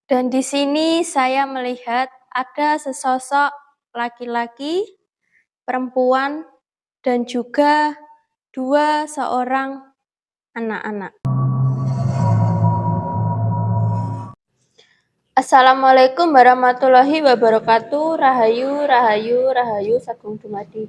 Dan di sini saya melihat ada sesosok laki-laki, perempuan, dan juga seorang anak-anak. Assalamualaikum warahmatullahi wabarakatuh. Rahayu, rahayu, rahayu, sagung dumadi.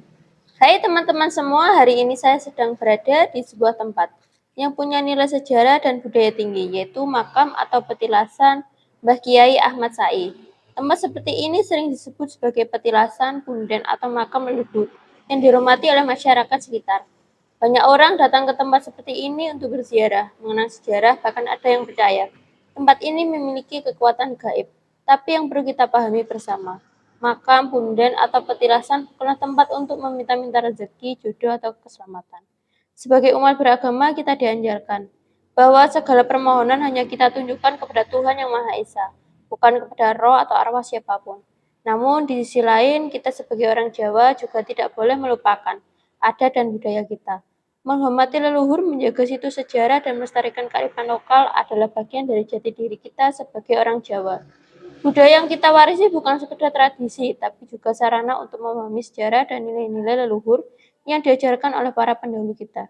Hai teman-teman semua, hari ini saya sedang berada di sebuah tempat yang punya nilai sejarah dan budaya tinggi, yaitu makam atau petilasan Mbah Kiai Ahmad Sai. Tempat seperti ini sering disebut sebagai petilasan, punden, atau makam leluhur yang dihormati oleh masyarakat sekitar. Banyak orang datang ke tempat seperti ini untuk berziarah, mengenang sejarah, bahkan ada yang percaya tempat ini memiliki kekuatan gaib. Tapi yang perlu kita pahami bersama, makam, punden, atau petilasan bukanlah tempat untuk meminta-minta rezeki, jodoh, atau keselamatan. Sebagai umat beragama, kita dianjurkan bahwa segala permohonan hanya kita tunjukkan kepada Tuhan Yang Maha Esa, bukan kepada roh atau arwah siapapun. Namun, di sisi lain, kita sebagai orang Jawa juga tidak boleh melupakan adat dan budaya kita. Menghormati leluhur, menjaga situs sejarah, dan melestarikan kearifan lokal adalah bagian dari jati diri kita sebagai orang Jawa. Budaya yang kita warisi bukan sekedar tradisi, tapi juga sarana untuk memahami sejarah dan nilai-nilai leluhur yang diajarkan oleh para pendahulu kita.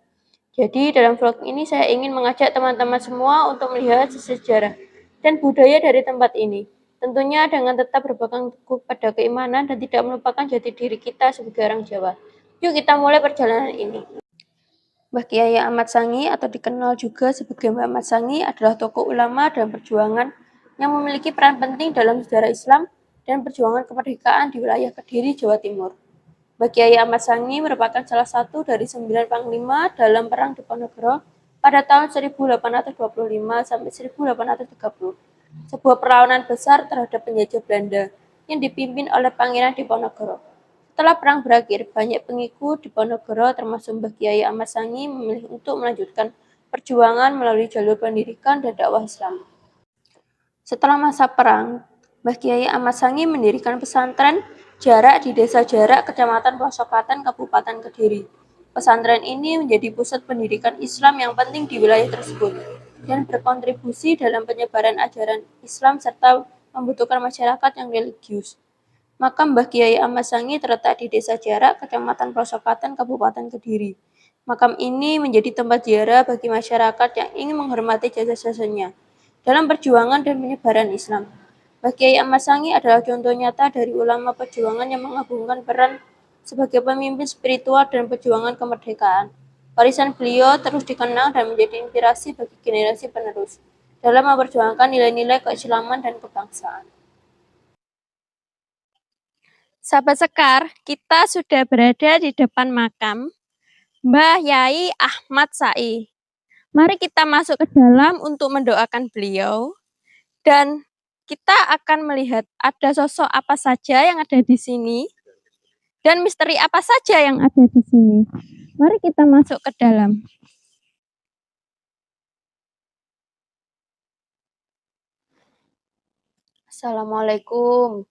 Jadi, dalam vlog ini saya ingin mengajak teman-teman semua untuk melihat sejarah dan budaya dari tempat ini. Tentunya dengan tetap berpegang teguh pada keimanan dan tidak melupakan jati diri kita sebagai orang Jawa. Yuk kita mulai perjalanan ini. Mbah Kiai Ahmad Sangi atau dikenal juga sebagai Mbah Ahmad Sangi adalah tokoh ulama dan perjuangan yang memiliki peran penting dalam sejarah Islam dan perjuangan kemerdekaan di wilayah Kediri, Jawa Timur. Mbah Kiai Ahmad Sangi merupakan salah satu dari 9 panglima dalam Perang Diponegoro pada tahun 1825 sampai 1830, sebuah perlawanan besar terhadap penjajah Belanda yang dipimpin oleh Pangeran Diponegoro. Setelah perang berakhir, banyak pengikut Diponegoro termasuk Mbah Kiai Ahmad Sangi memilih untuk melanjutkan perjuangan melalui jalur pendidikan dan dakwah Islam. Setelah masa perang, Mbah Kiai Ahmad Sangi mendirikan pesantren Jarak di Desa Jarak, Kecamatan Plosokaten, Kabupaten Kediri. Pesantren ini menjadi pusat pendidikan Islam yang penting di wilayah tersebut dan berkontribusi dalam penyebaran ajaran Islam serta membutuhkan masyarakat yang religius. Makam Mbah Kiai Ahmad Sangi terletak di Desa Jarak, Kecamatan Plosokaten, Kabupaten Kediri. Makam ini menjadi tempat ziarah bagi masyarakat yang ingin menghormati jasa-jasanya dalam perjuangan dan penyebaran Islam. Mbah Kiai Ahmad Sangi adalah contoh nyata dari ulama perjuangan yang mengagungkan peran sebagai pemimpin spiritual dan perjuangan kemerdekaan. Warisan beliau terus dikenang dan menjadi inspirasi bagi generasi penerus dalam memperjuangkan nilai-nilai keislaman dan kebangsaan. Sahabat Sekar, kita sudah berada di depan makam Mbah Yai Ahmad Sai. Mari kita masuk ke dalam untuk mendoakan beliau dan kita akan melihat ada sosok apa saja yang ada di sini dan misteri apa saja yang ada di sini. Mari kita masuk ke dalam. Assalamualaikum.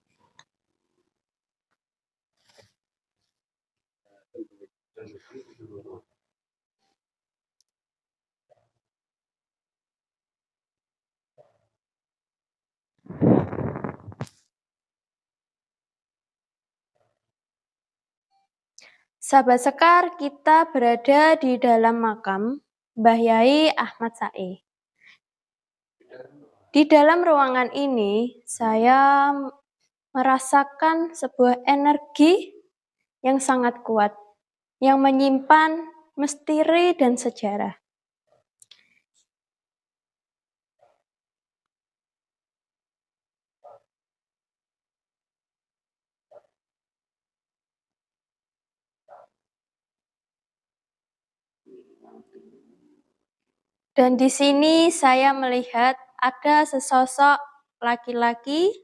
Sahabat Sekar, kita berada di dalam makam Mbah Yai Ahmad Sai. Di dalam ruangan ini, saya merasakan sebuah energi yang sangat kuat, yang menyimpan misteri dan sejarah. Dan di sini saya melihat ada sesosok laki-laki,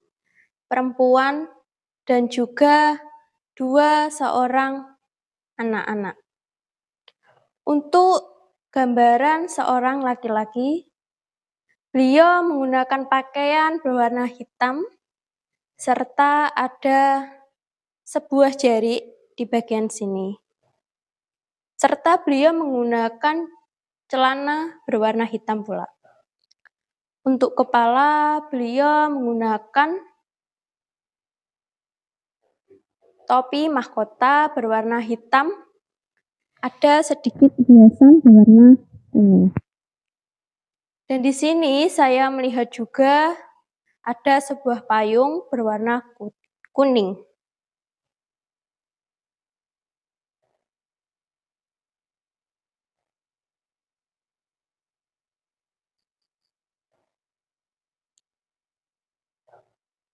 perempuan, dan juga seorang anak-anak. Untuk gambaran seorang laki-laki, beliau menggunakan pakaian berwarna hitam, serta ada sebuah jari di bagian sini. Serta beliau menggunakan celana berwarna hitam pula. Untuk kepala, beliau menggunakan topi mahkota berwarna hitam, ada sedikit hiasan berwarna kuning. Dan di sini saya melihat juga ada sebuah payung berwarna kuning.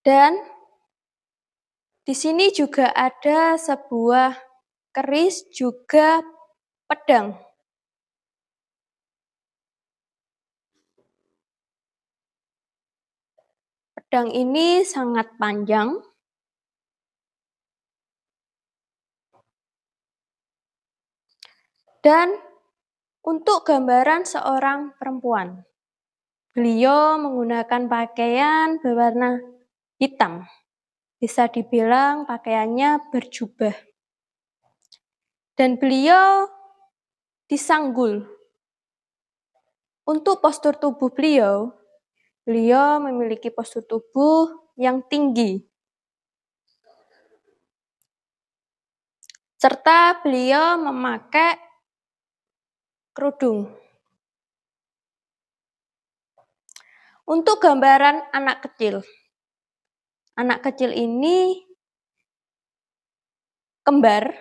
Dan di sini juga ada sebuah keris juga pedang. Pedang ini sangat panjang. Dan untuk gambaran seorang perempuan, beliau menggunakan pakaian berwarna hitam. Bisa dibilang pakaiannya berjubah. Dan beliau disanggul. Untuk postur tubuh beliau memiliki postur tubuh yang tinggi. Serta beliau memakai kerudung. Untuk gambaran anak kecil. Anak kecil ini kembar,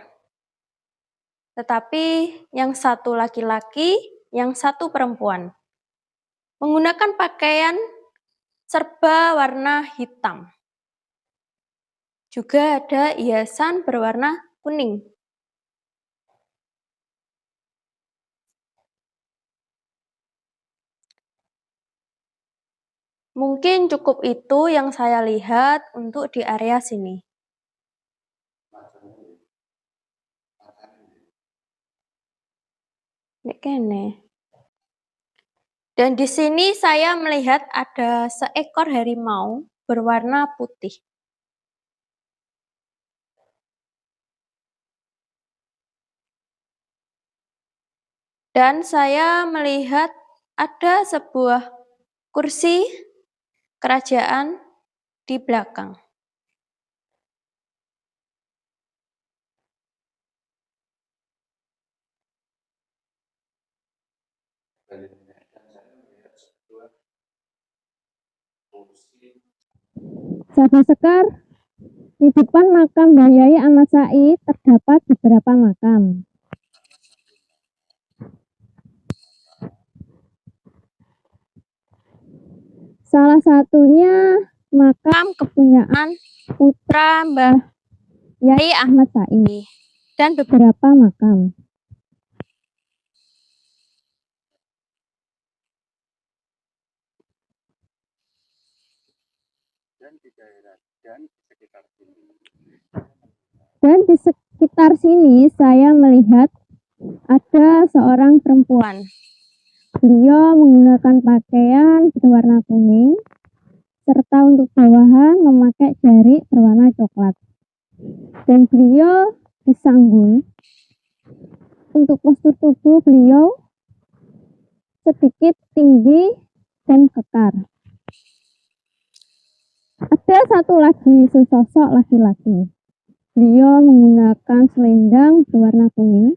tetapi yang satu laki-laki, yang satu perempuan. Menggunakan pakaian serba warna hitam. Juga ada hiasan berwarna kuning. Mungkin cukup itu yang saya lihat untuk di area sini. Dan di sini saya melihat ada seekor harimau berwarna putih. Dan saya melihat ada sebuah kursi kerajaan di belakang. Sahabat Sekar, di depan makam Mbah Yai Ahmad Said terdapat beberapa makam. Salah satunya makam kepunyaan putra Mbah Yai Ahmad Said dan beberapa makam. Dan di sekitar sini saya melihat ada seorang perempuan. Beliau menggunakan pakaian berwarna kuning, serta untuk bawahan memakai jari berwarna coklat. Dan beliau disanggul. Untuk postur tubuh beliau sedikit tinggi dan kekar. Ada satu lagi sesosok laki-laki. Beliau menggunakan selendang berwarna kuning,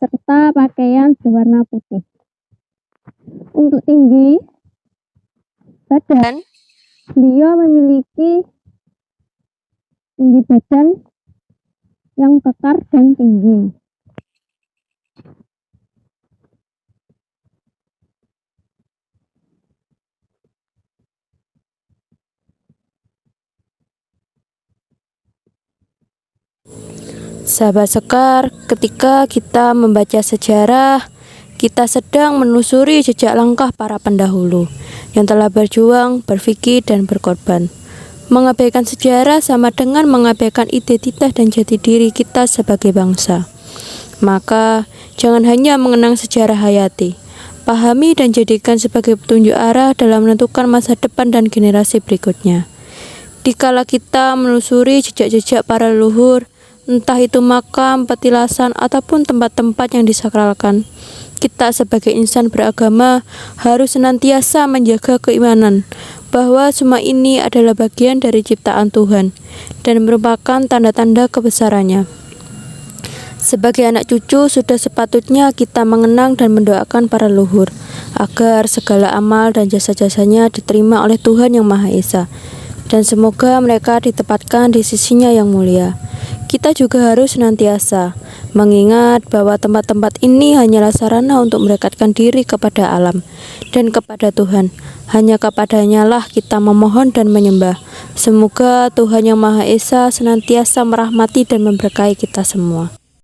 serta pakaian berwarna putih. Untuk tinggi badan, beliau memiliki tinggi badan yang kekar dan tinggi. Sahabat Sekar, ketika kita membaca sejarah, kita sedang menelusuri jejak langkah para pendahulu yang telah berjuang, berpikir, dan berkorban. Mengabaikan sejarah sama dengan mengabaikan identitas dan jati diri kita sebagai bangsa. Maka, jangan hanya mengenang sejarah hayati, pahami dan jadikan sebagai petunjuk arah dalam menentukan masa depan dan generasi berikutnya. Dikala kita menelusuri jejak-jejak para leluhur, entah itu makam, petilasan, ataupun tempat-tempat yang disakralkan. Kita sebagai insan beragama harus senantiasa menjaga keimanan bahwa semua ini adalah bagian dari ciptaan Tuhan dan merupakan tanda-tanda kebesarannya. Sebagai anak cucu, sudah sepatutnya kita mengenang dan mendoakan para leluhur agar segala amal dan jasa-jasanya diterima oleh Tuhan Yang Maha Esa, dan semoga mereka ditempatkan di sisinya yang mulia. Kita juga harus senantiasa mengingat bahwa tempat-tempat ini hanyalah sarana untuk mendekatkan diri kepada alam dan kepada Tuhan. Hanya kepadanya lah kita memohon dan menyembah. Semoga Tuhan Yang Maha Esa senantiasa merahmati dan memberkahi kita semua.